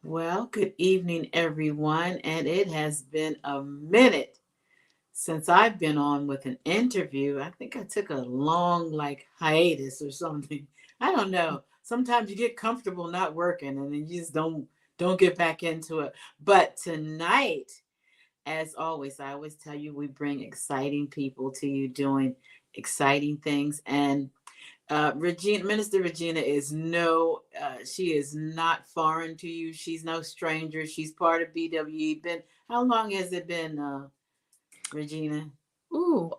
Well, good evening, everyone. And it has been a minute since I've been on with an interview. I think I took a long, hiatus or something. I don't know. Sometimes you get comfortable not working and then you just don't get back into it. But tonight, as always, I always tell you we bring exciting people to you doing exciting things. And Regina, Minister Regina is she is not foreign to you. She's no stranger. She's part of BWE. How long has it been, Regina?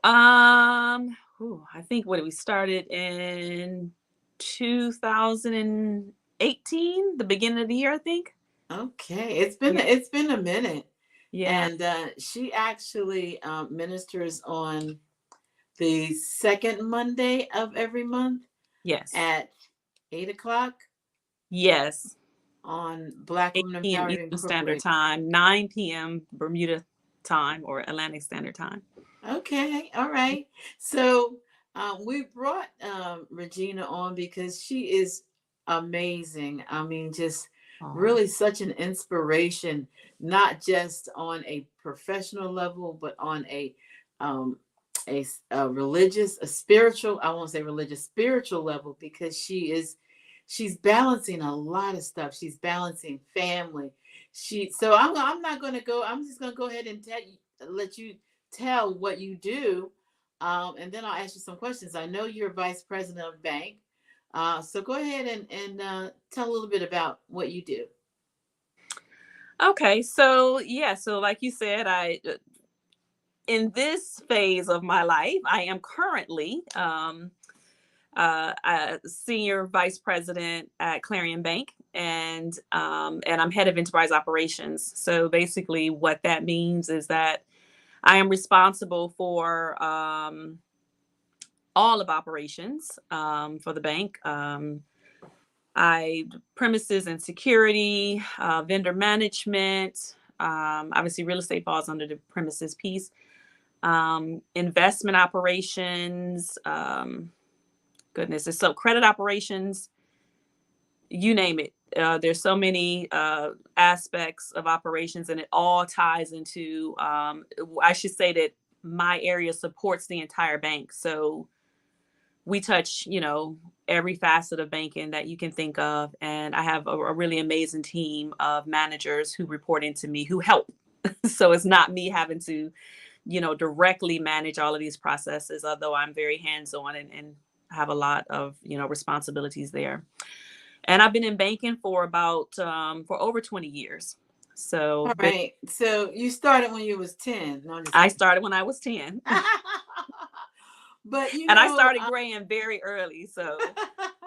I think we started in 2018, the beginning of the year, I think. Okay, Yeah. it's been a minute, Yeah. and she actually ministers on the second Monday of every month Yes. at 8 o'clock Yes. on Black 8 Women p.m. Empowered Eastern Standard Incorporated. Time, 9 p.m. Bermuda time or Atlantic Standard Time. Okay, all right. So we brought Regina on because she is amazing. I mean, just Oh. really such an inspiration, not just on a professional level, but on um, a religious, a spiritual. I won't say religious, spiritual level, because she's balancing a lot of stuff. She's balancing family. I'm not going to go. I'm just going to go ahead and let you tell what you do, and then I'll ask you some questions. I know you're vice president of bank, so go ahead and tell a little bit about what you do. Okay, so like you said, I in this phase of my life, I am currently a senior vice president at Clarien Bank, and I'm head of enterprise operations. So basically, what that means is that I am responsible for all of operations for the bank. I premises and security, vendor management. Obviously, real estate falls under the premises piece. Investment operations. Goodness, it's so credit operations, you name it. There's so many aspects of operations, and it all ties into. I should say that my area supports the entire bank, so we touch, every facet of banking that you can think of, and I have a really amazing team of managers who report into me who help. So it's not me having to, directly manage all of these processes, although I'm very hands-on and have a lot of, responsibilities there. And I've been in banking for for over 20 years. All So right. So you started when you was 10. No, I'm just I kidding. started when I was 10. But And I started graying very early. So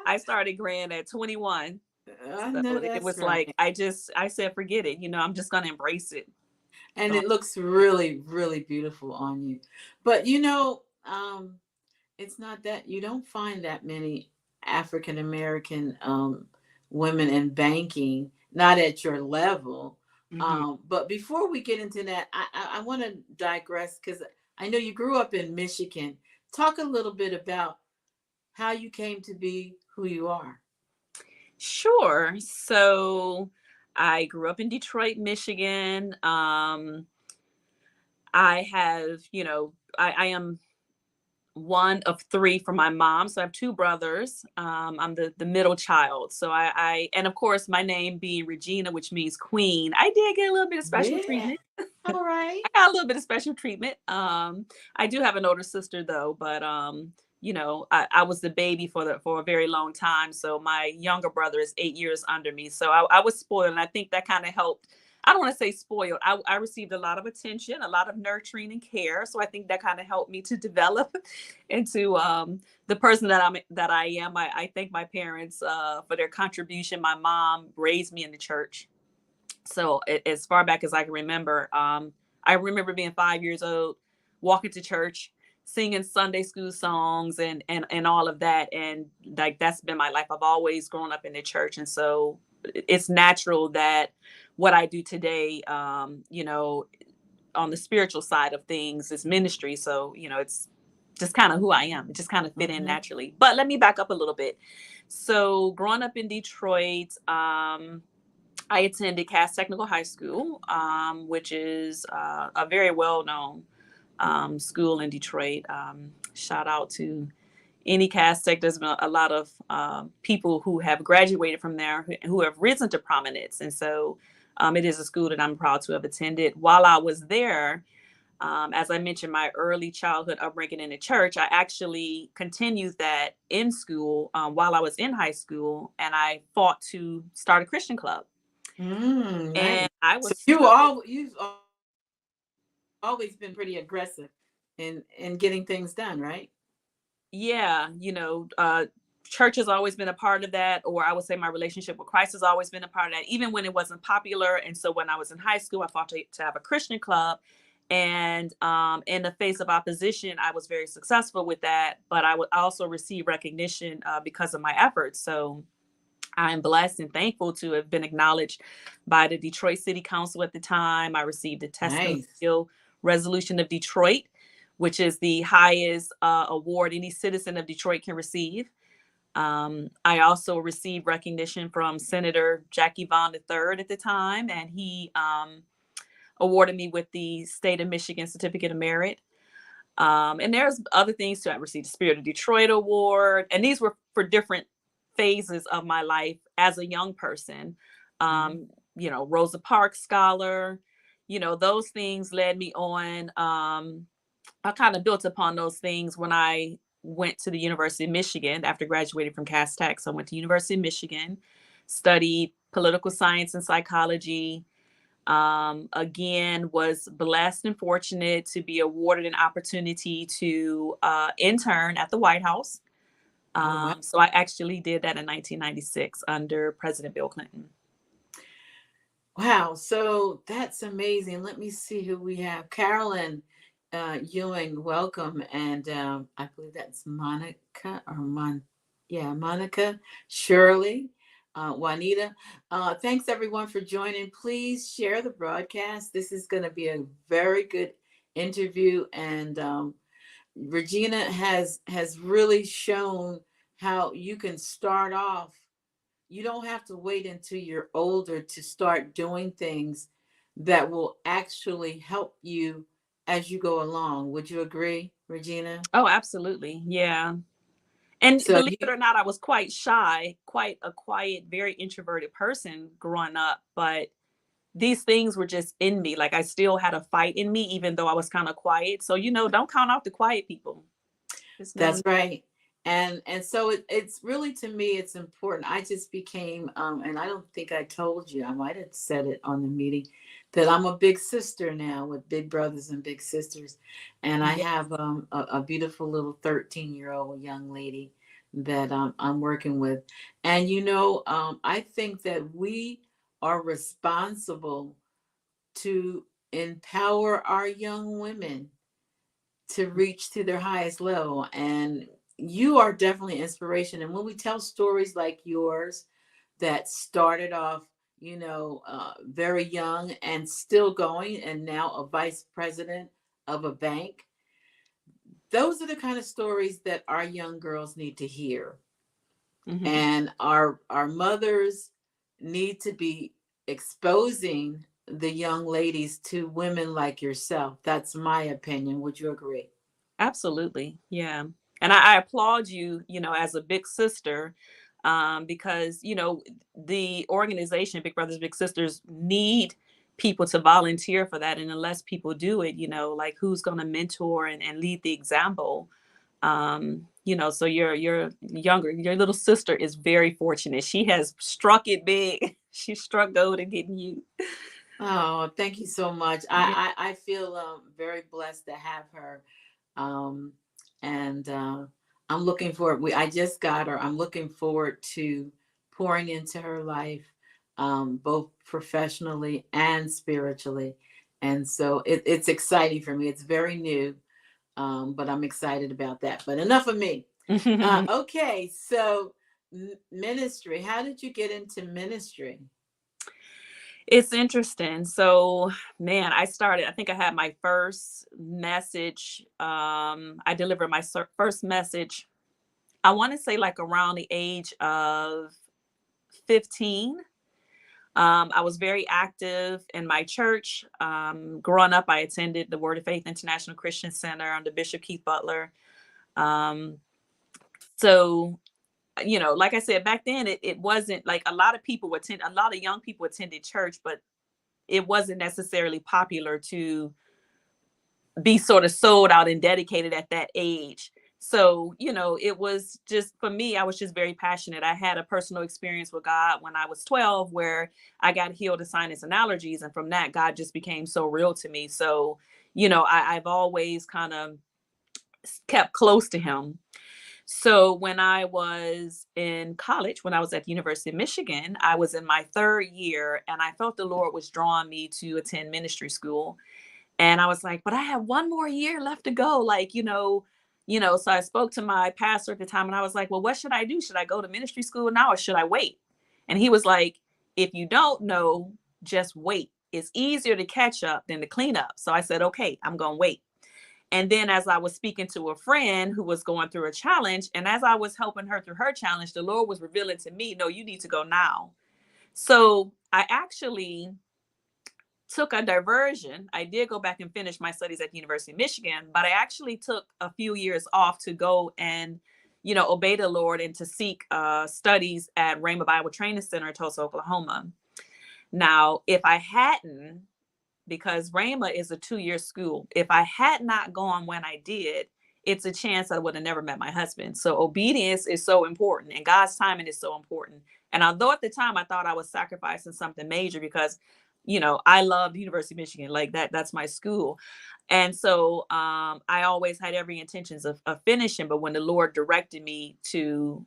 I started graying at 21. I So know it that's was like right. I said, forget it. I'm just gonna embrace it. And So it looks really, really beautiful on you. But it's not that you don't find that many African American women in banking, not at your level. mhm. But before we get into that, I want to digress because I know you grew up in Michigan. Talk a little bit about how you came to be who you are. Sure. So I grew up in Detroit, Michigan. I have, I am one of three from my mom. So I have two brothers. I'm the middle child. So and of course, my name being Regina, which means queen, I did get a little bit of special Yeah. treatment. All right. I got a little bit of special treatment. I do have an older sister though, but I was the baby for a very long time. So my younger brother is 8 years under me. So I was spoiled, and I think that kind of helped. I don't want to say spoiled. I received a lot of attention, a lot of nurturing and care. So I think that kind of helped me to develop into the person that I am. I thank my parents for their contribution. My mom raised me in the church, so as far back as I can remember, I remember being 5 years old, walking to church, singing Sunday school songs and all of that. And like, that's been my life. I've always grown up in the church. And so it's natural that what I do today, on the spiritual side of things is ministry. So, it's just kind of who I am. It just kind of fit in Mm-hmm. naturally. But let me back up a little bit. So growing up in Detroit, I attended Cass Technical High School, which is a very well-known school in Detroit. Shout out to any Cass Tech. There's been a lot of people who have graduated from there who have risen to prominence. And so it is a school that I'm proud to have attended. While I was there, as I mentioned, my early childhood upbringing in the church, I actually continued that in school while I was in high school, and I fought to start a Christian club. Nice. And I So was you've always been pretty aggressive in getting things done, right? yeah, church has always been a part of that, or I would say my relationship with Christ has always been a part of that, even when it wasn't popular. And so when I was in high school, I fought to have a Christian club. And in the face of opposition, I was very successful with that, but I would also receive recognition because of my efforts. So I'm blessed and thankful to have been acknowledged by the Detroit City Council at the time. I received the Nice. Testimonial Resolution of Detroit, which is the highest award any citizen of Detroit can receive. I also received recognition from Senator Jackie Vaughn III at the time, and he awarded me with the State of Michigan Certificate of Merit. And there's other things too. I received the Spirit of Detroit Award, and these were for different phases of my life as a young person. Mhm. Rosa Parks Scholar, those things led me on. I kind of built upon those things when I went to the University of Michigan after graduating from Cass Tech. So I went to University of Michigan, studied political science and psychology. Again, was blessed and fortunate to be awarded an opportunity to intern at the White House. Oh, wow. So I actually did that in 1996 under President Bill Clinton. Wow. So that's amazing. Let me see who we have. Carolyn Ewing, welcome. And I believe that's Monica or yeah, Monica, Shirley, Juanita. Thanks everyone for joining. Please share the broadcast. This is going to be a very good interview. And Regina has really shown how you can start off. You don't have to wait until you're older to start doing things that will actually help you as you go along. Would you agree, Regina? Oh, absolutely. Yeah. And So believe you it or not, I was quite shy, quite a quiet, very introverted person growing up. But these things were just in me. Like I still had a fight in me, even though I was kind of quiet. So, don't count out the quiet people. It's never. That's right. And so it's really, to me, it's important. I just became and I don't think I told you, I might have said it on the meeting, that I'm a big sister now with big brothers and big sisters. And I Yeah, have a beautiful little 13-year-old young lady that I'm working with. And I think that we are responsible to empower our young women to reach to their highest level. And you are definitely inspiration. And when we tell stories like yours that started off, very young and still going, and now a vice president of a bank, those are the kind of stories that our young girls need to hear. hmm And our mothers need to be exposing the young ladies to women like yourself. That's my opinion. Would you agree? absolutely. Yeah. And I applaud you, as a big sister, because, the organization, Big Brothers Big Sisters, need people to volunteer for that. And unless people do it, like who's going to mentor and lead the example? So your little sister is very fortunate. She has struck it big. She struck gold in getting you. Oh, thank you so much. Yeah. I feel very blessed to have her. Um, and I'm looking forward. I just got her. I'm looking forward to pouring into her life, both professionally and spiritually. And so it's exciting for me. It's very new, but I'm excited about that. But enough of me. Okay, so ministry. How did you get into ministry? It's interesting. So, man, I think I had my first message. I delivered my first message, I want to say like around the age of 15. I was very active in my church. Growing up, I attended the Word of Faith International Christian Center under Bishop Keith Butler. Um, so, like I said, back then, it wasn't like a lot of young people attended church, but it wasn't necessarily popular to be sort of sold out and dedicated at that age. So, it was just, for me, I was just very passionate. I had a personal experience with God when I was 12 where I got healed of sinus and allergies. And from that, God just became so real to me. So, I've always kind of kept close to him. So when I was in college, when I was at the University of Michigan, I was in my third year and I felt the Lord was drawing me to attend ministry school. And I was like, but I have one more year left to go. Like, so I spoke to my pastor at the time and I was like, well, what should I do? Should I go to ministry school now or should I wait? And he was like, if you don't know, just wait. It's easier to catch up than to clean up. So I said, okay, I'm going to wait. And then as I was speaking to a friend who was going through a challenge, and as I was helping her through her challenge, the Lord was revealing to me, no, you need to go now. So I actually took a diversion. I did go back and finish my studies at the University of Michigan, but I actually took a few years off to go and, obey the Lord and to seek studies at Rhema Bible Training Center in Tulsa, Oklahoma. Now, if I hadn't, because Rhema is a 2-year school, if I had not gone when I did, it's a chance I would have never met my husband. So obedience is so important and God's timing is so important. And although at the time I thought I was sacrificing something major because, I love the University of Michigan, like that's my school. And so I always had every intentions of finishing. But when the Lord directed me to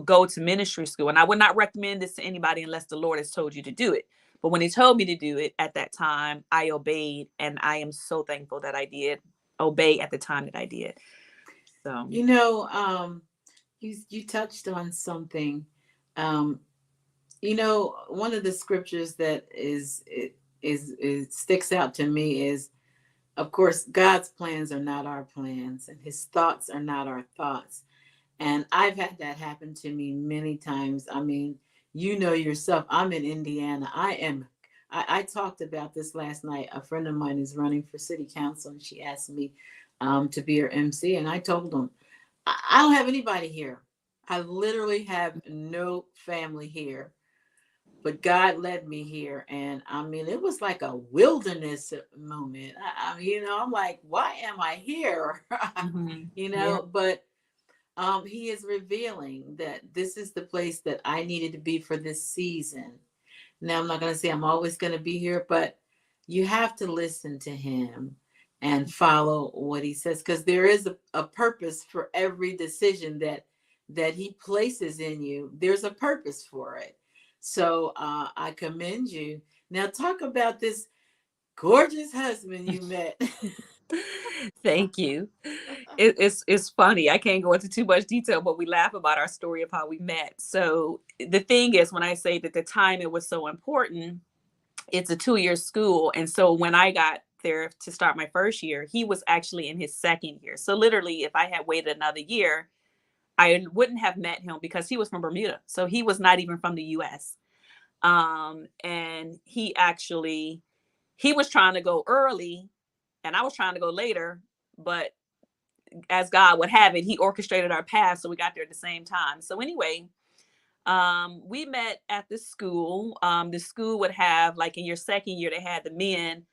go to ministry school, and I would not recommend this to anybody unless the Lord has told you to do it. But when he told me to do it at that time, I obeyed. And I am so thankful that I did obey at the time that I did. So, You touched on something. One of the scriptures that is sticks out to me is, of course, God's plans are not our plans, and His thoughts are not our thoughts. And I've had that happen to me many times. I mean, yourself. I'm in Indiana. I talked about this last night. A friend of mine is running for city council, and she asked me to be her MC, and I told them, I don't have anybody here. I literally have no family here, but God led me here. And I mean, it was like a wilderness moment. I'm like, why am I here? yeah. But he is revealing that this is the place that I needed to be for this season. Now, I'm not going to say I'm always going to be here, but you have to listen to him and follow what he says, because there is a purpose for every decision that he places in you. There's a purpose for it. So I commend you. Now, talk about this gorgeous husband you met. Thank you. It's funny. I can't go into too much detail, but we laugh about our story of how we met. So the thing is, when I say that the timing was so important, it's a 2-year school. And so when I got there to start my first year, he was actually in his second year. So literally, if I had waited another year, I wouldn't have met him because he was from Bermuda. So he was not even from the US. And he was trying to go early and I was trying to go later, but as God would have it, he orchestrated our paths. So we got there at the same time. So anyway, we met at the school. The school would have, like in your second year, they had the men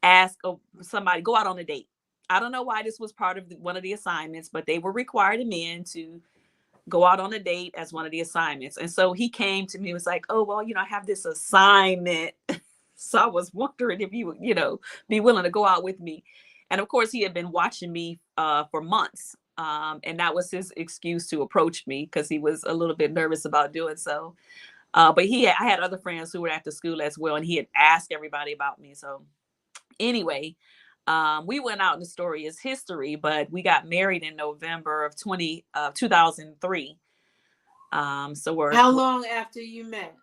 ask somebody, go out on a date. I don't know why this was part of one of the assignments, but they were required the men to go out on a date as one of the assignments. And so he came to me and was like, oh, well, I have this assignment. So I was wondering if you would, be willing to go out with me. And of course, he had been watching me for months. And that was his excuse to approach me because he was a little bit nervous about doing so. But I had other friends who were at the school as well, and he had asked everybody about me. So anyway, we went out, and the story is history, but we got married in November of 2003. So How long after you met?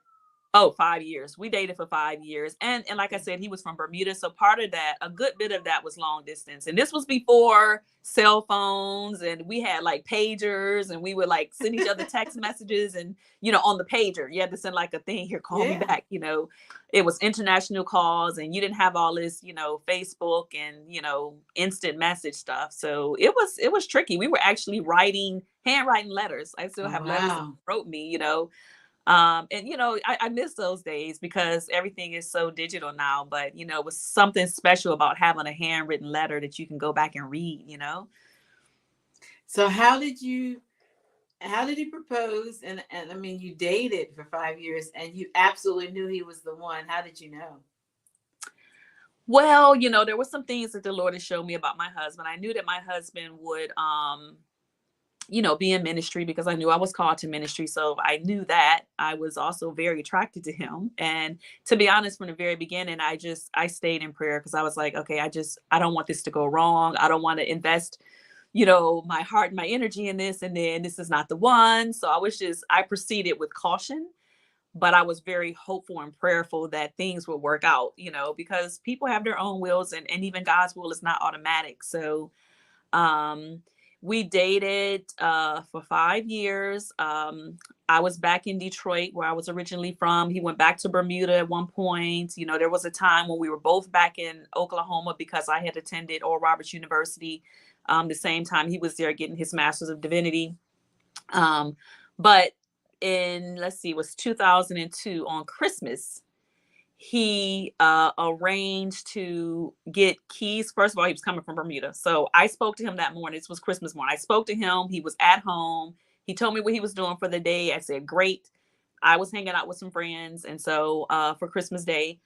Oh, 5 years. We dated for 5 years. And like I said, he was from Bermuda. So part of that, a good bit of that was long distance. And this was before cell phones, and we had like pagers, and we would like send each other text messages, and on the pager, you had to send like a thing here, call me Yeah. back. It was international calls, and you didn't have all this, Facebook and, instant message stuff. So it was tricky. We were actually handwriting letters. I still Oh, have letters that wow. he wrote me. And I miss those days because everything is so digital now, but it was something special about having a handwritten letter that you can go back and read. So how did he propose? And I mean, you dated for 5 years and you absolutely knew he was the one. How did you know? Well, there were some things that the Lord has shown me about my husband. I knew that my husband would be in ministry because I knew I was called to ministry. So I knew that. I was also very attracted to him. And to be honest, from the very beginning, I stayed in prayer because I was like, okay, I don't want this to go wrong. I don't want to invest, my heart and my energy in this. And then this is not the one. So I proceeded with caution, but I was very hopeful and prayerful that things would work out, because people have their own wills, and even God's will is not automatic. So, um, we dated for 5 years. I was back in Detroit, where I was originally from. He went back to Bermuda at one point. There was a time when we were both back in Oklahoma because I had attended Oral Roberts University the same time he was there getting his Master's of Divinity. But let's see, it was 2002 on Christmas. He arranged to get keys. First of all, he was coming from Bermuda. So I spoke to him that morning. This was Christmas morning. I spoke to him. He was at home. He told me what he was doing for the day. I said, great. I was hanging out with some friends. And so for Christmas Day,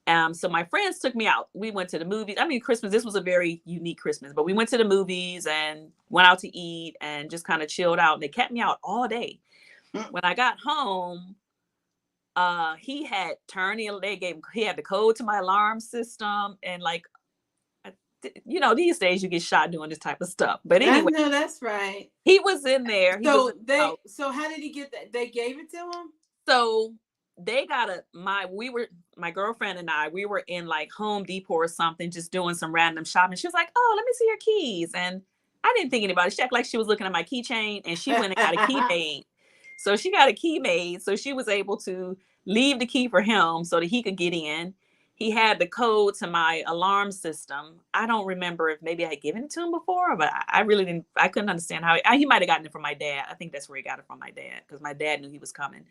so my friends took me out. We went to the movies. I mean, this was a very unique Christmas, but we went to the movies and went out to eat and just kind of chilled out. And they kept me out all day. When I got home, he had he had the code to my alarm system, and like, these days you get shot doing this type of stuff. But I anyway, know that's right. he was in there. He was in the house. So how did he get that? They gave it to him? So they got my girlfriend and we were in like Home Depot or something, just doing some random shopping. She was like, "Oh, let me see your keys." And I didn't think anybody. She acted like she was looking at my keychain, and she went and got a key made. So she got a key made. So she was able to leave the key for him so that he could get in. He had the code to my alarm system. I don't remember if maybe I had given it to him before, but I really didn't. I couldn't understand how he might have gotten it from my dad. I think that's where he got it from my dad, because my dad knew he was coming.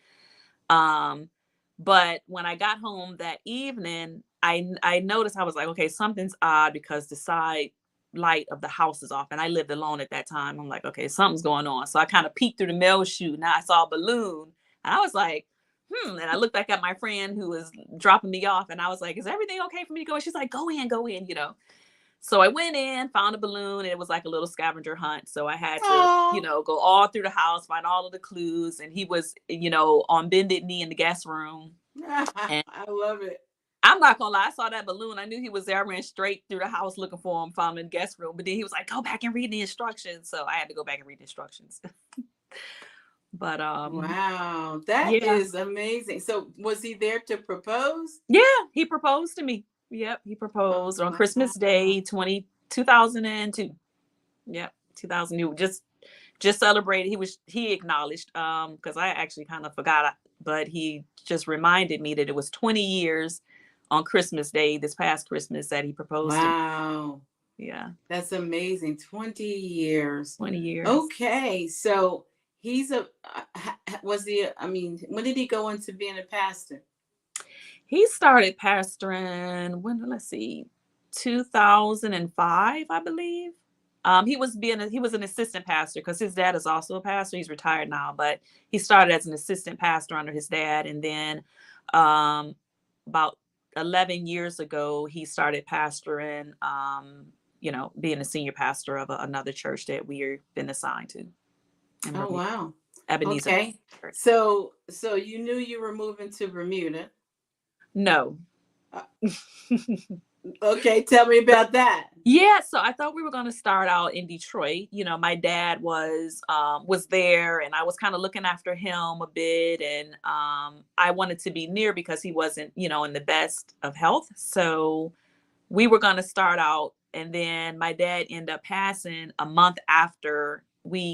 But when I got home that evening, I noticed, I was like, okay, something's odd, because the side light of the house is off, and I lived alone at that time. I'm like, okay, something's going on. So I kind of peeked through the mail chute, and I saw a balloon, and I was like, and I looked back at my friend who was dropping me off, and I was like, is everything okay for me to go? And she's like, go in. So I went in, found a balloon, and it was like a little scavenger hunt. So I had to, go all through the house, find all of the clues. And he was, on bended knee in the guest room. And I love it. I'm not gonna lie, I saw that balloon. I knew he was there. I ran straight through the house looking for him, found him in the guest room. But then he was like, go back and read the instructions. So I had to go back and read the instructions. But wow, that is amazing. So was he there to propose? Yeah, he proposed to me. Yep, he proposed on Christmas Day 2002. Yep, 2002. Just celebrated. He acknowledged, because I actually kind of forgot, but he just reminded me that it was 20 years on Christmas Day, this past Christmas, that he proposed to me. Wow. Yeah. That's amazing. 20 years. 20 years. Okay. So when did he go into being a pastor? He started pastoring let's see, 2005, I believe. He was an assistant pastor, because his dad is also a pastor. He's retired now, but he started as an assistant pastor under his dad. And then about 11 years ago, he started pastoring, being a senior pastor of another church that we've been assigned to. Oh, wow. Ebenezer. Okay. So you knew you were moving to Bermuda? No. Okay, tell me about that. Yeah, so I thought we were going to start out in Detroit. You know, my dad was there, and I was kind of looking after him a bit, and I wanted to be near because he wasn't, in the best of health. So we were going to start out, and then my dad ended up passing a month after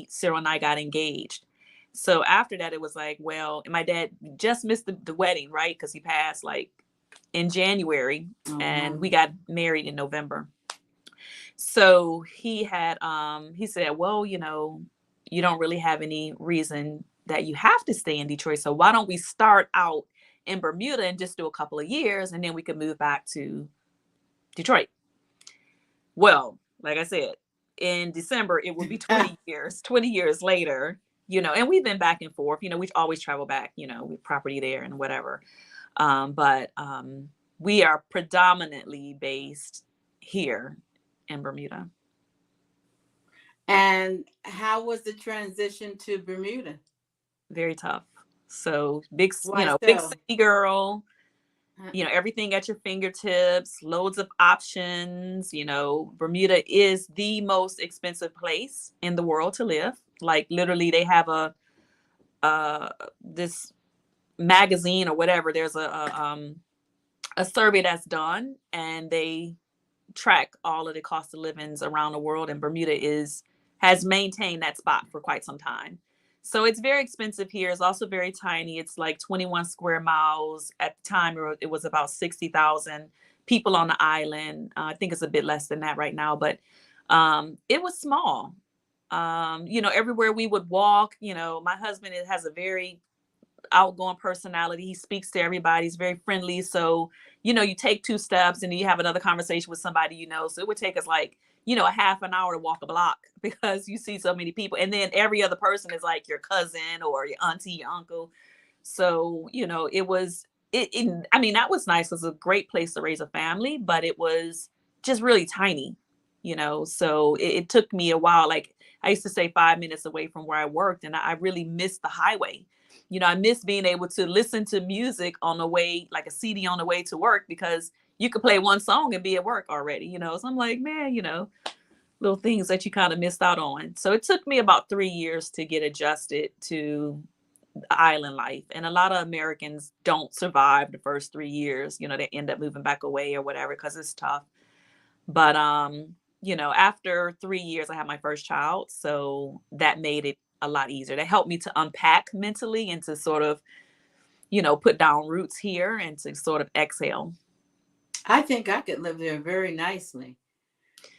Cyril and I got engaged. So after that, it was like, well, and my dad just missed the wedding, right? Because he passed like in January, Oh, and wow. we got married in November. So he said, well, you don't really have any reason that you have to stay in Detroit. So why don't we start out in Bermuda and just do a couple of years, and then we could move back to Detroit. Well, like I said, in December, it will be 20 years later, and we've been back and forth, we've always traveled back, with property there and whatever. But we are predominantly based here in Bermuda. And how was the transition to Bermuda? Very tough. So big, Why big so? city girl, everything at your fingertips, loads of options. Bermuda is the most expensive place in the world to live. Like literally they have this magazine or whatever. There's a survey that's done, and they track all of the cost of livings around the world, and Bermuda has maintained that spot for quite some time. So it's very expensive here. It's also very tiny. It's like 21 square miles. At the time, it was about 60,000 people on the island. I think it's a bit less than that right now, but it was small. Everywhere we would walk, my husband has a very outgoing personality. He speaks to everybody. He's very friendly. So, you take two steps and then you have another conversation with somebody, so it would take us like, a half an hour to walk a block because you see so many people. And then every other person is like your cousin or your auntie, your uncle. So, I mean, that was nice. It was a great place to raise a family, but it was just really tiny, so it took me a while. Like I used to stay 5 minutes away from where I worked, and I really missed the highway. I miss being able to listen to music on the way, like a CD on the way to work, because you could play one song and be at work already, So I'm like, man, little things that you kind of missed out on. So it took me about 3 years to get adjusted to island life. And a lot of Americans don't survive the first 3 years. They end up moving back away or whatever because it's tough. But after 3 years, I had my first child. So that made it a lot easier. That helped me to unpack mentally and to sort of, put down roots here and to sort of exhale. I think I could live there very nicely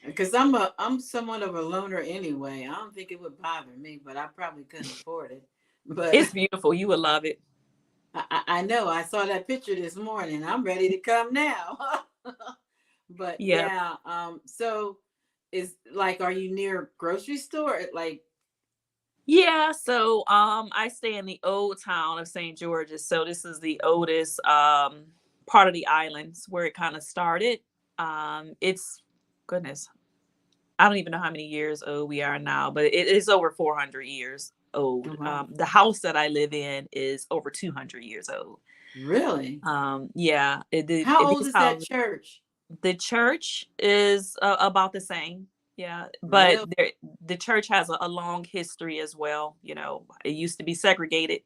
because I'm somewhat of a loner anyway. I don't think it would bother me, but I probably couldn't afford it. But It's beautiful. You would love it. I know I saw that picture this morning. I'm ready to come now. But Yeah. yeah, so is like, are you near grocery store? Like, Yeah. So I stay in the old town of St. George's. So this is the oldest part of the islands where it kind of started. It's goodness. I don't even know how many years old we are now, but it is over 400 years oh, old. wow. The house that I live in is over 200 years old. Really? Yeah, How old these is that houses. church? The church is about the same. Yeah, but Real? the church has a long history as well. It used to be segregated.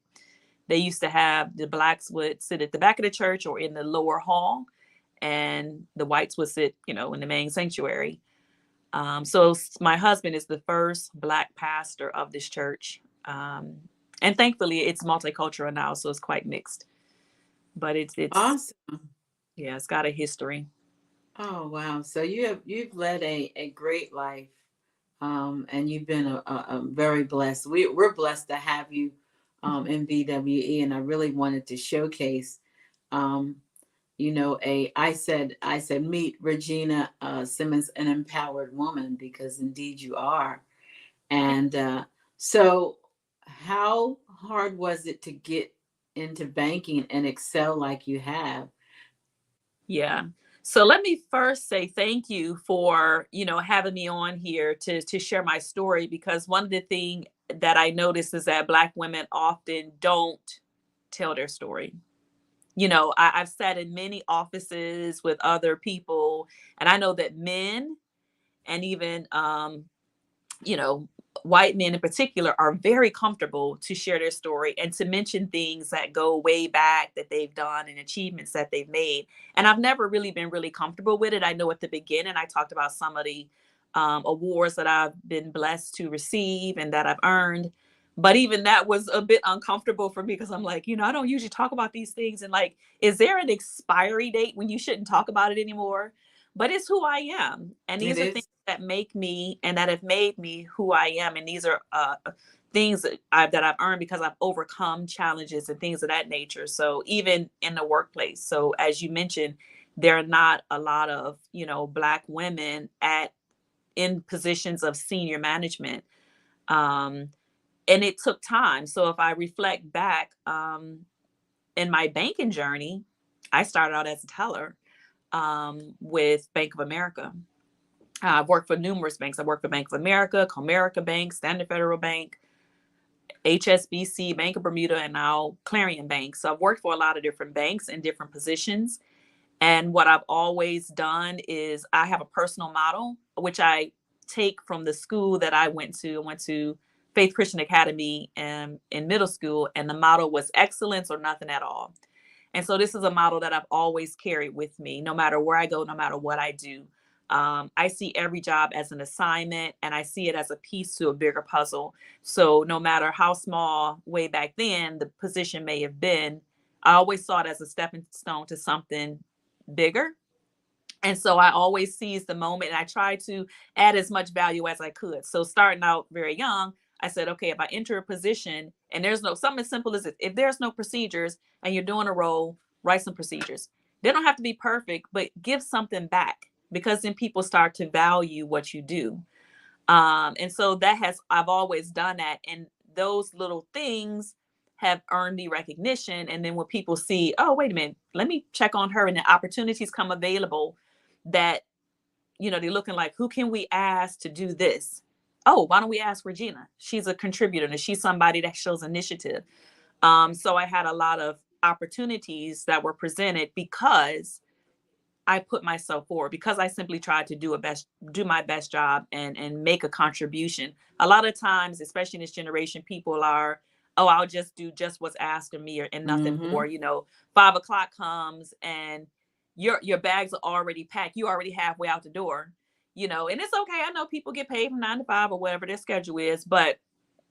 They used to have the blacks would sit at the back of the church or in the lower hall, and the whites would sit, in the main sanctuary. So my husband is the first Black pastor of this church. And thankfully it's multicultural now, so it's quite mixed. But it's Awesome. yeah, it's got a history. Oh, wow. So you've led a great life. And you've been a very blessed. We're blessed to have you in BWE, and I really wanted to showcase um, a I said meet Regina Simmons, an empowered woman, because indeed you are. And so how hard was it to get into banking and excel like you have? Yeah. So let me first say thank you for, having me on here to share my story, because one of the things that I notice is that Black women often don't tell their story. I've sat in many offices with other people comfortable. And I know that men and even, you know, white men in particular are very comfortable to share their story and to mention things that go way back that they've done and achievements that they've made. And I've never really been really comfortable with it. I know at the beginning I talked about some of the awards that I've been blessed to receive and that I've earned. But even that was a bit uncomfortable for me because I'm like, you know, I don't usually talk about these things. And like, is there an expiry date when you shouldn't talk about it anymore? But it's who I am. And It these are things is. that make me and that have made me who I am. And these are things that I've earned because I've overcome challenges and things of that nature. So even in the workplace. So as you mentioned, there are not a lot of, you know, Black women in positions of senior management. And it took time. So if I reflect back in my banking journey, I started out as a teller with Bank of America. I've worked for numerous banks. I worked for Bank of America, Comerica Bank, Standard Federal Bank, HSBC, Bank of Bermuda, and now Clarien Bank. So I've worked for a lot of different banks in different positions. And what I've always done is I have a personal model, which I take from the school that I went to. I went to Faith Christian Academy in middle school, and the motto was excellence or nothing at all. And so this is a model that I've always carried with me, no matter where I go, no matter what I do. I see every job as an assignment, and I see it as a piece to a bigger puzzle. So no matter how small way back then the position may have been, I always saw it as a stepping stone to something bigger. And so I always seize the moment and I try to add as much value as I could. So starting out very young, I said, okay, if I enter a position and there's no, something as simple as this, if there's no procedures and you're doing a role, write some procedures. They don't have to be perfect, but give something back because then people start to value what you do. And so I've always done that. And those little things have earned me recognition. And then when people see, oh, wait a minute, let me check on her, and the opportunities come available that, you know, they're looking like, who can we ask to do this? Oh, why don't we ask Regina? She's a contributor and she's somebody that shows initiative. So I had a lot of opportunities that were presented because I put myself forward, because I simply tried to do my best job and make a contribution. A lot of times, especially in this generation, people are, oh, I'll just do just what's asked of me and nothing Mm-hmm. more. You know, 5 o'clock comes and your bags are already packed. You already halfway out the door, you know, and it's okay. I know people get paid from 9 to 5 or whatever their schedule is, but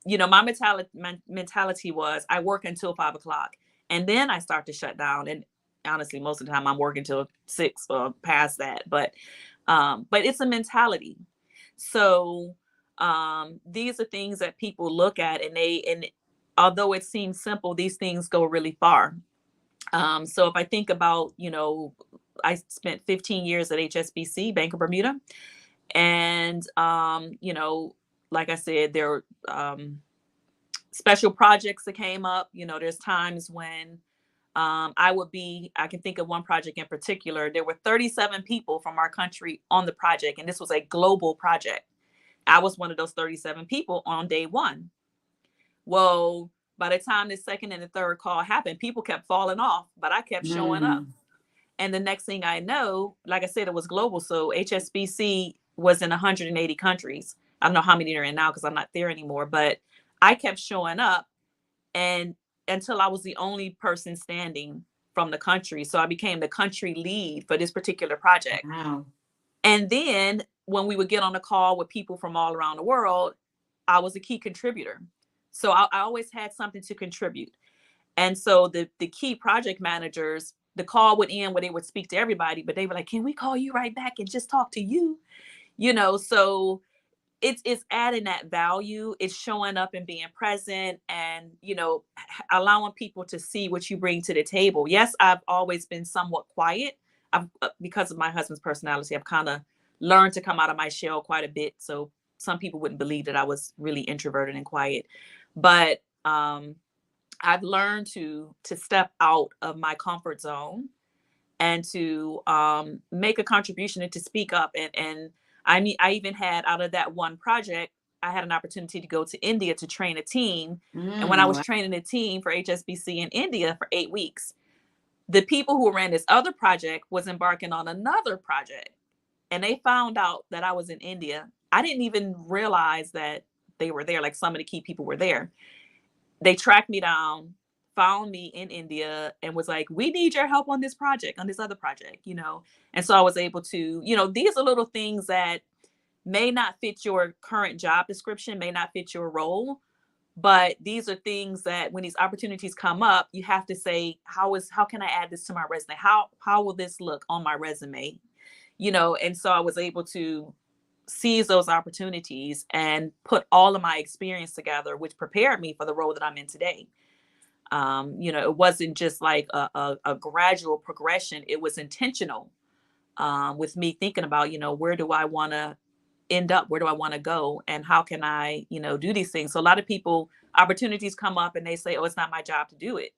you know, my mentality was I work until 5 o'clock and then I start to shut down. And honestly, most of the time I'm working till 6 or past that. But it's a mentality. So these are things that people look at, and although it seems simple, these things go really far. So if I think about, you know, I spent 15 years at HSBC, Bank of Bermuda, and you know, like I said, there were special projects that came up. You know, there's times when I can think of one project in particular. There were 37 people from our country on the project, and this was a global project. I was one of those 37 people on day one. Well, by the time the second and the third call happened, people kept falling off, but I kept showing up. Mm-hmm. And the next thing I know, like I said, it was global. So HSBC was in 180 countries. I don't know how many they're in now because I'm not there anymore, but I kept showing up, and until I was the only person standing from the country. So I became the country lead for this particular project. Wow. And then when we would get on a call with people from all around the world, I was a key contributor. So I always had something to contribute. And so the key project managers, the call would end where they would speak to everybody, but they were like, can we call you right back and just talk to you? You know, so it's adding that value. It's showing up and being present, and you know, allowing people to see what you bring to the table. Yes, I've always been somewhat quiet. I've because of my husband's personality, I've kind of learned to come out of my shell quite a bit. So some people wouldn't believe that I was really introverted and quiet, but I've learned to step out of my comfort zone and to make a contribution and to speak up. And I mean, I even had, out of that one project, I had an opportunity to go to India to train a team. And when I was Wow. training a team for HSBC in India for 8 weeks, the people who ran this other project was embarking on another project. and they found out that I was in India. I didn't even realize that they were there. Like, some of the key people were there. They tracked me down, found me in India, and was like, "We need your help on this project, on this other project," you know. And so I was able to, you know, these are little things that may not fit your current job description, may not fit your role, but these are things that when these opportunities come up, you have to say, how can I add this to my resume? How will this look on my resume? You know, and so I was able to seize those opportunities and put all of my experience together, which prepared me for the role that I'm in today. You know, it wasn't just like a gradual progression. It was intentional, with me thinking about, you know, where do I want to end up? Where do I want to go? And how can I, you know, do these things? So a lot of people, opportunities come up and they say, oh, it's not my job to do it.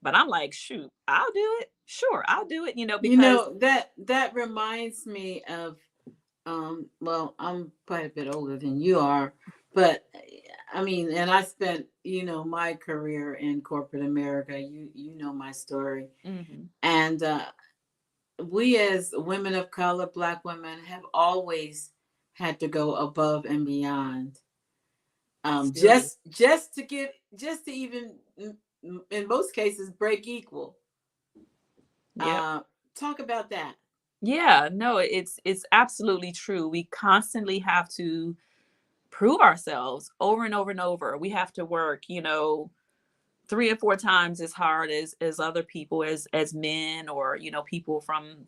But I'm like, shoot, I'll do it. Sure, I'll do it, you know, You because know, that reminds me of well, I'm quite a bit older than you are, but I mean, and I spent, you know, my career in corporate America. You know my story. Mhm. And we as women of color, black women, have always had to go above and beyond. Still, Just to even in most cases break equal. yep. Uh, Talk about that. Yeah, no, it's absolutely true. We constantly have to prove ourselves over and over and over. We have to work, you know, 3 or 4 times as hard as other people, as men, or, you know, people from,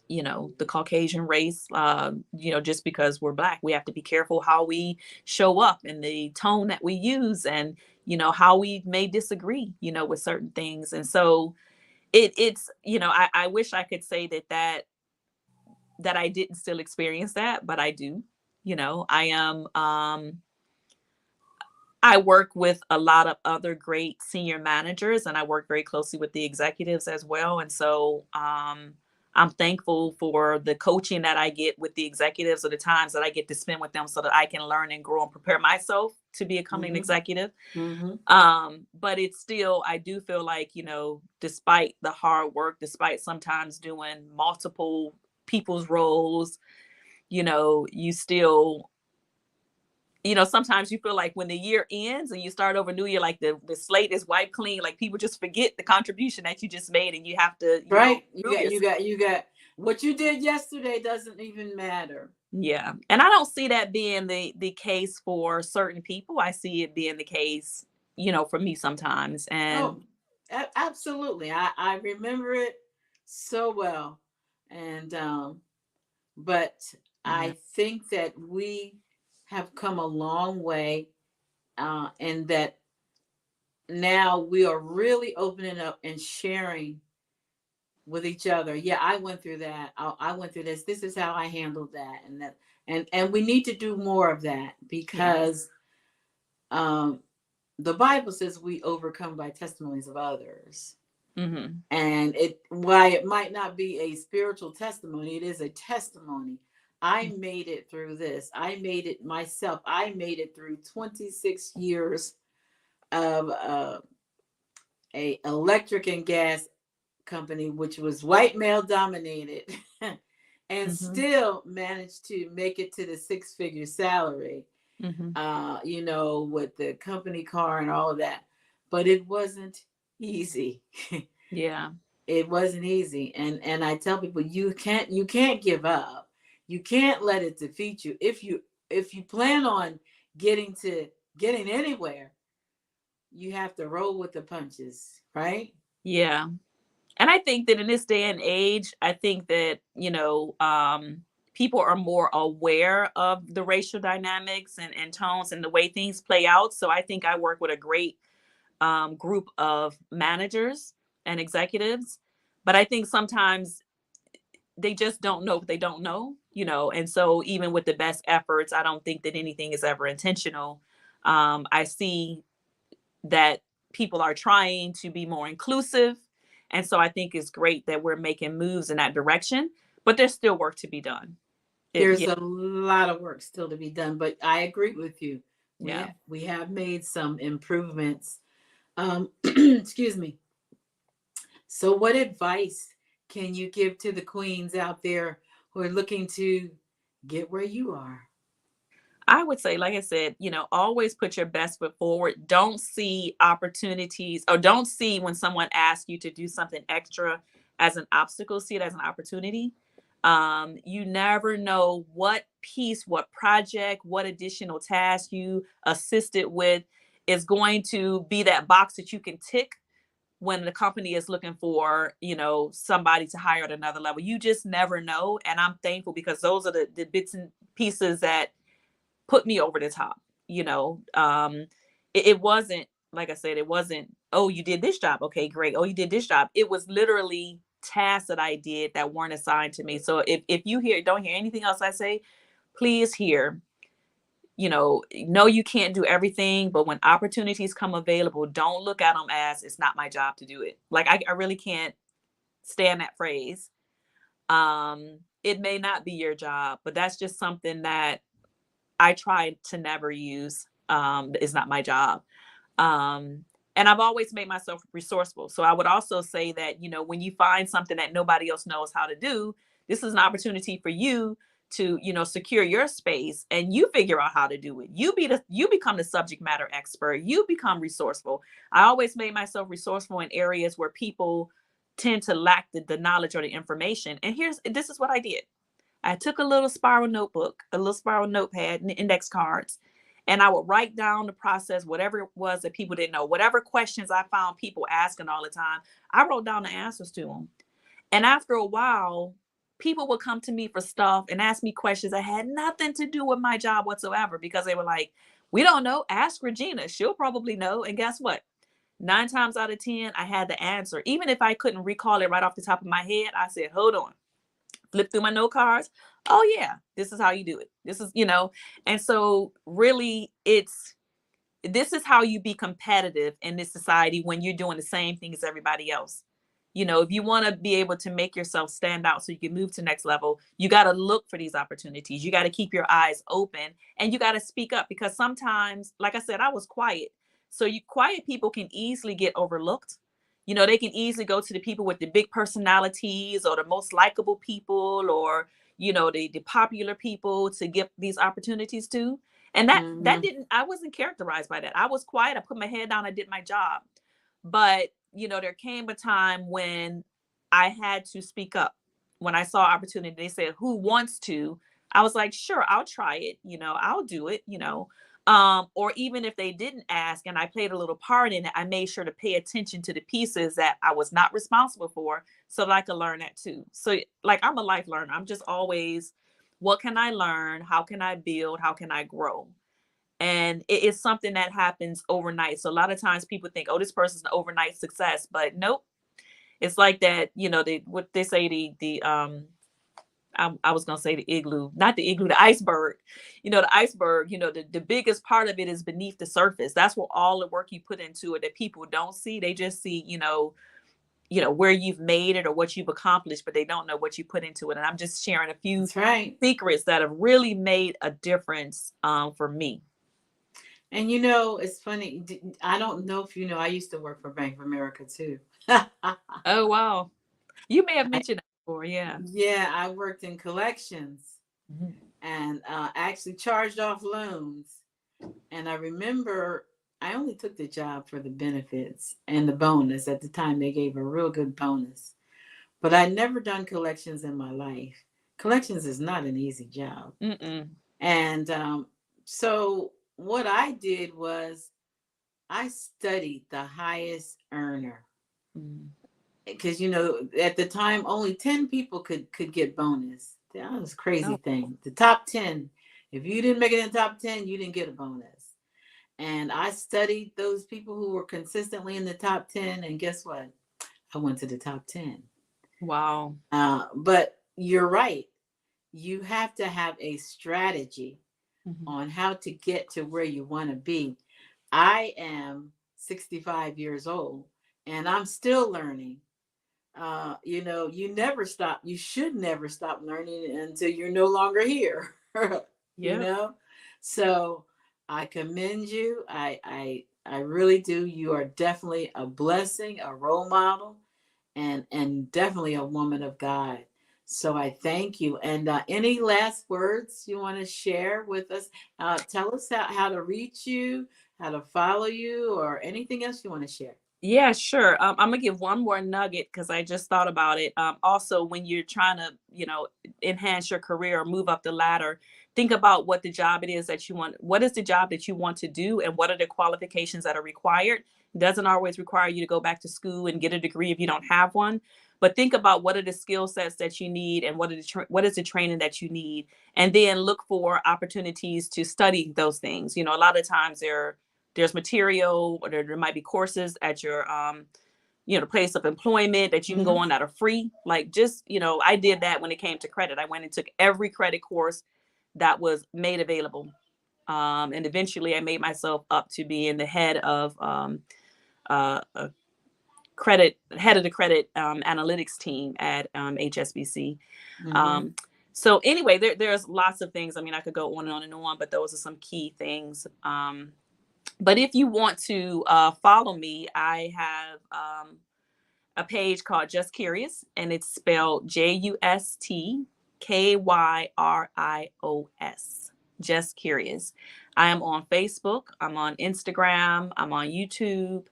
you know, the Caucasian race. You know, just because we're black, we have to be careful how we show up and the tone that we use, and, you know, how we may disagree, you know, with certain things. And so it's, you know, I wish I could say that I didn't still experience that, but I do. You know, I work with a lot of other great senior managers, and I work very closely with the executives as well. And so I'm thankful for the coaching that I get with the executives, or the times that I get to spend with them, so that I can learn and grow and prepare myself to becoming an Mm-hmm. executive. Mm-hmm. But it's still, I do feel like, you know, despite the hard work, despite sometimes doing multiple people's roles, you know, you still, you know, sometimes you feel like when the year ends and you start over new year, like the slate is wiped clean, like people just forget the contribution that you just made, and you have to, you know, Right. prove yourself. You got what you did yesterday doesn't even matter. Yeah. And I don't see that being the case for certain people. I see it being the case, you know, for me sometimes. And Oh, absolutely. I remember it so well. And but yeah. I think that we have come a long way, and that now we are really opening up and sharing with each other. Yeah, I went through that. I went through this. This is how I handled that, and that, and we need to do more of that, Yeah. because um, the Bible says we overcome by testimonies of others. Hmm. And it, why it might not be a spiritual testimony, it is a testimony. I made it through this. I made it myself. I made it through 26 years of a electric and gas company, which was white male dominated, and Hmm. still managed to make it to the six-figure salary. Hmm. You know, with the company car and all of that. But it wasn't easy. Yeah. It wasn't easy. And I tell people, you can't give up. You can't let it defeat you. If you plan on getting to getting anywhere, you have to roll with the punches, right? Yeah. And I think that in this day and age, I think that, you know, people are more aware of the racial dynamics and tones and the way things play out. So I think I work with a great group of managers and executives. But I think sometimes they just don't know what they don't know, you know. And so even with the best efforts, I don't think that anything is ever intentional. I see that people are trying to be more inclusive. And so I think it's great that we're making moves in that direction, but there's still work to be done. There's Yeah. a lot of work still to be done, but I agree with you. Yeah. We have made some improvements. Excuse me. So, what advice can you give to the queens out there who are looking to get where you are? I would say, like I said, always put your best foot forward. Don't see opportunities, or don't see when someone asks you to do something extra as an obstacle. See it as an opportunity. You never know what piece, what project, what additional task you assisted with is going to be that box that you can tick when the company is looking for, somebody to hire at another level. You just never know. And I'm thankful because those are the bits and pieces that put me over the top. It wasn't, like I said, it wasn't, oh, you did this job, okay, great, oh, you did this job. It was literally tasks that I did that weren't assigned to me. So if you don't hear anything else I say, please hear, no, you can't do everything, but when opportunities come available, don't look at them as it's not my job to do it. Like I really can't stand that phrase. It may not be your job, but that's just something that I try to never use. It's not my job. And I've always made myself resourceful. So I would also say that, when you find something that nobody else knows how to do, this is an opportunity for you to, secure your space and you figure out how to do it. You become the subject matter expert. You become resourceful. I always made myself resourceful in areas where people tend to lack the knowledge or the information. And this is what I did. I took a little spiral notebook, a little spiral notepad, and index cards, and I would write down the process, whatever it was that people didn't know, whatever questions I found people asking all the time. I wrote down the answers to them. And after a while, people would come to me for stuff and ask me questions that had nothing to do with my job whatsoever, because they were like, we don't know. Ask Regina. She'll probably know. And guess what? 9 times out of 10, I had the answer. Even if I couldn't recall it right off the top of my head, I said, hold on. Flip through my note cards. Oh yeah, this is how you do it. This is, and so really this is how you be competitive in this society when you're doing the same thing as everybody else. If you want to be able to make yourself stand out so you can move to next level, you got to look for these opportunities. You got to keep your eyes open and you got to speak up, because sometimes, like I said, I was quiet. So quiet people can easily get overlooked. They can easily go to the people with the big personalities or the most likable people, or, the popular people to give these opportunities to. And Mm-hmm. I wasn't characterized by that. I was quiet. I put my head down. I did my job. But, there came a time when I had to speak up. When I saw opportunity, they said, who wants to? I was like, sure, I'll try it. I'll do it, or even if they didn't ask and I played a little part in it, I made sure to pay attention to the pieces that I was not responsible for so that I could learn that too. So like, I'm a life learner. I'm just always, what can I learn? How can I build? How can I grow? And it is something that happens overnight. So a lot of times people think, oh, this person's an overnight success, but nope. It's like that, what they say, I was going to say the igloo, not the igloo, the iceberg. The iceberg, the biggest part of it is beneath the surface. That's where all the work you put into it that people don't see. They just see, where you've made it or what you've accomplished, but they don't know what you put into it. And I'm just sharing a few That's right. secrets that have really made a difference for me. And it's funny. I don't know if I used to work for Bank of America too. Oh, wow. You may have mentioned that before. Yeah. Yeah, I worked in collections Mhm. and actually charged off loans. And I remember I only took the job for the benefits and the bonus. At the time, they gave a real good bonus. But I'd never done collections in my life. Collections is not an easy job. Mm-mm. And so what I did was I studied the highest earner. Mm. Because at the time only 10 people could get bonus. That was a crazy Oh, thing. The top 10, if you didn't make it in the top 10, you didn't get a bonus. And I studied those people who were consistently in the top 10, and guess what? I went to the top 10. wow. But you're right. You have to have a strategy Mhm. on how to get to where you want to be. I am 65 years old and I'm still learning. You never stop. You should never stop learning until you're no longer here. you Yep. know, so I commend you. I really do. You are definitely a blessing, a role model, and definitely a woman of God. So I thank you. And any last words you want to share with us? Tell us how to reach you, how to follow you, or anything else you want to share. Yeah, sure. I'm gonna give one more nugget because I just thought about it. Also, when you're trying to, enhance your career or move up the ladder, think about what the job it is that you want. What is the job that you want to do, and what are the qualifications that are required? It doesn't always require you to go back to school and get a degree if you don't have one. But think about what are the skill sets that you need, and what is the training that you need, and then look for opportunities to study those things. A lot of times there's material, or there might be courses at your the place of employment that you can go Mm-hmm. on that are free. Like, just, I did that when it came to credit. I went and took every credit course that was made available, and eventually I made myself up to being the head of a head of the credit analytics team at HSBC. Mm-hmm. So anyway, there's lots of things. I mean, I could go on and on and on, but those are some key things. But if you want to follow me, I have a page called Just Kyrios, and it's spelled JustKyrios. Just Kyrios. I am on Facebook. I'm on Instagram. I'm on YouTube.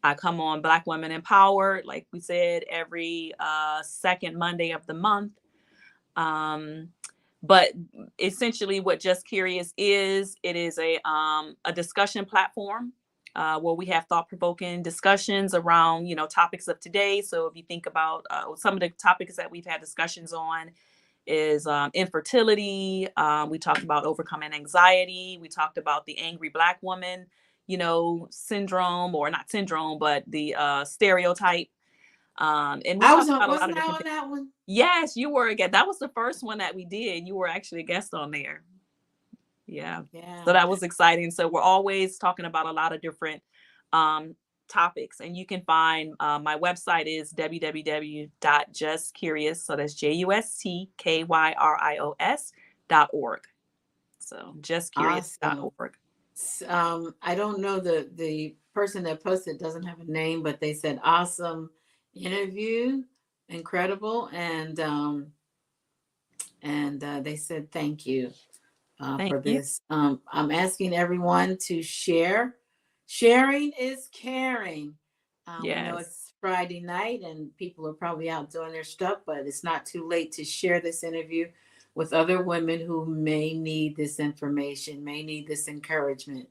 I come on Black Women Empowered, like we said, every second Monday of the month. But essentially what Just Kyrios is, it is a discussion platform where we have thought-provoking discussions around, topics of today. So if you think about some of the topics that we've had discussions on is infertility. We talked about overcoming anxiety. We talked about the angry Black woman, syndrome, or not syndrome, but the stereotype. And we I was talked on, about a lot of wasn't I different on things. that one? Yes, you were again. That was the first one that we did. You were actually a guest on there. Yeah. So Yeah. that was exciting. So we're always talking about a lot of different um, topics. And you can find my website is www.justkyrios. So that's JustKyrios.org. So Awesome. justkyrios.org. I don't know, the person that posted doesn't have a name, but they said awesome interview, incredible, and they said thank you Thank for you. this. I'm asking everyone to share. Sharing is caring. We know Yes. it's Friday night and people are probably out doing their stuff, but it's not too late to share this interview with other women who may need this information, may need this encouragement,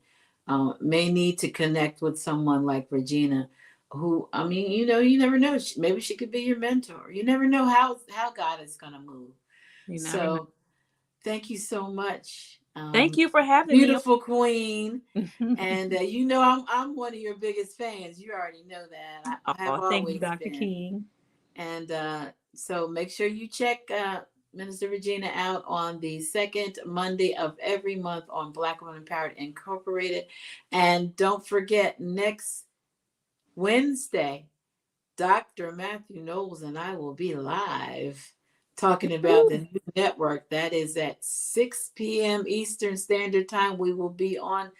may need to connect with someone like Regina, who, I mean, you never know. Maybe she could be your mentor. You never know how God is going to move. You never know. So thank you so much, Thank you for having me. beautiful queen. And I'm one of your biggest fans. You already know that. I have Oh, thank you, always Dr. been. King. And so make sure you check Minister Regina out on the second Monday of every month on Black Women Empowered Incorporated. And don't forget, next Wednesday, Dr. Matthew Knowles and I will be live talking about the new network. That is at 6 p.m. Eastern Standard Time. We will be on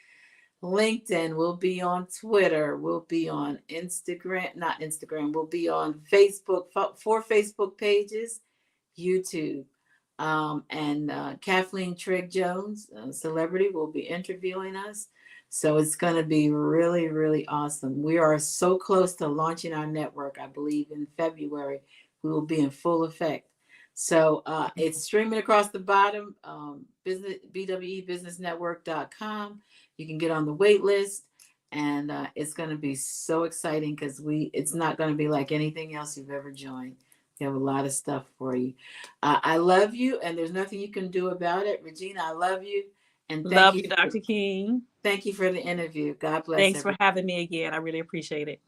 LinkedIn, we'll be on Twitter, we'll be on Instagram, not Instagram, we'll be on Facebook, 4 Facebook pages, YouTube. And Kathleen Trigg Jones, a celebrity, will be interviewing us. So it's going to be really, really awesome. We are so close to launching our network. I believe in February, we will be in full effect. So it's streaming across the bottom, bwebusinessnetwork.com. You can get on the wait list, and it's going to be so exciting because it's not going to be like anything else you've ever joined. We have a lot of stuff for you. I love you, and there's nothing you can do about it. Regina, I love you, and Love you, Dr. King. thank you for the interview. God bless Thanks for everyone. having me again. I really appreciate it.